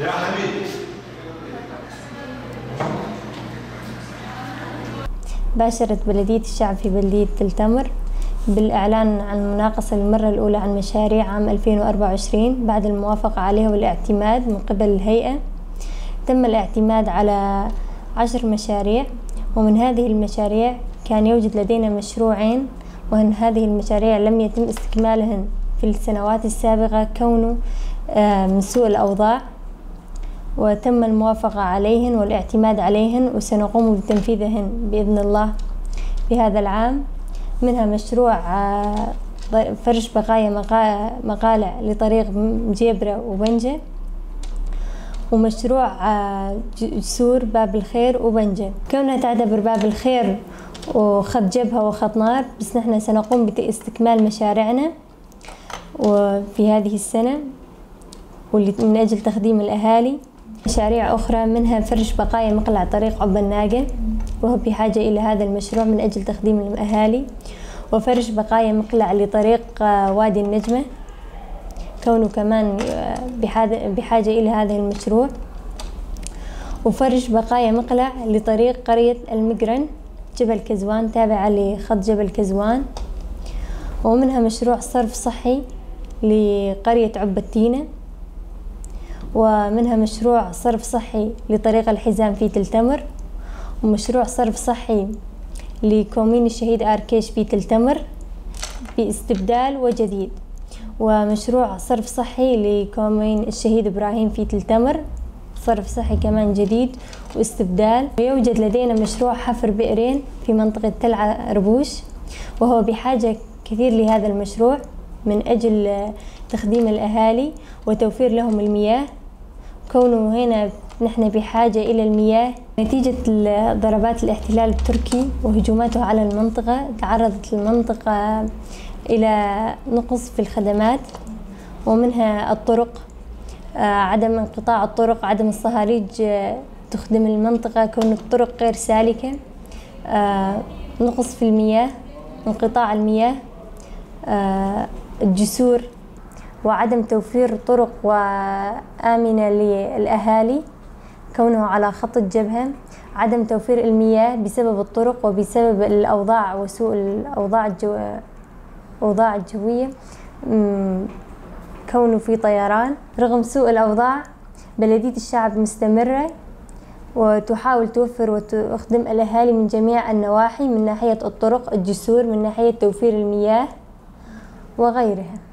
يا حبيبي. باشرت بلدية الشعب في بلدية تل تمر بالإعلان عن المناقصة للمرة الأولى عن مشاريع عام 2024 بعد الموافقة عليها والاعتماد من قبل الهيئة. تم الاعتماد على 10 مشاريع، ومن هذه المشاريع كان يوجد لدينا مشروعين، وأن هذه المشاريع لم يتم استكمالهن في السنوات السابقة كونه من سوء الأوضاع، وتم الموافقة عليهن والاعتماد عليهن، وسنقوم بتنفيذهن بإذن الله في هذا العام. منها مشروع فرش بقايا مقالع لطريق مجيبرة وبنجة، ومشروع جسور باب الخير وبنجة. كونها تعتبر باب الخير وخط جبهة وخط نار، بس نحن سنقوم باستكمال مشاريعنا وفي هذه السنة واللي من أجل تخديم الأهالي. مشاريع أخرى منها فرش بقايا مقلع طريق عب الناقة، وهو بحاجة إلى هذا المشروع من أجل تخديم الأهالي، وفرش بقايا مقلع لطريق وادي النجمة، كونه كمان بحاجة إلى هذا المشروع، وفرش بقايا مقلع لطريق قرية المقرن جبل كزوان تابعة لخط جبل كزوان، ومنها مشروع صرف صحي لقرية عب التينة، ومنها مشروع صرف صحي لطريق الحزام في تل تمر، ومشروع صرف صحي لكومين الشهيد آركيش في تل تمر باستبدال وجديد، ومشروع صرف صحي لكومين الشهيد إبراهيم في تل تمر صرف صحي كمان جديد واستبدال. ويوجد لدينا مشروع حفر بئرين في منطقة تل عربوش، وهو بحاجة كثير لهذا المشروع من أجل تخديم الأهالي وتوفير لهم المياه، كونه هنا نحن بحاجة إلى المياه نتيجة ضربات الاحتلال التركي وهجوماته على المنطقة. تعرضت المنطقة إلى نقص في الخدمات، ومنها الطرق، عدم انقطاع الطرق، عدم الصهاريج تخدم المنطقة، كون الطرق غير سالكة، نقص في المياه، انقطاع المياه، الجسور، وعدم توفير طرق وآمنة للأهالي كونه على خط الجبهة، عدم توفير المياه بسبب الطرق وبسبب الأوضاع وسوء الأوضاع الجوية، كونه في طيران. رغم سوء الأوضاع بلدية الشعب مستمرة وتحاول توفر وتخدم الأهالي من جميع النواحي، من ناحية الطرق، الجسور، من ناحية توفير المياه وغيرها.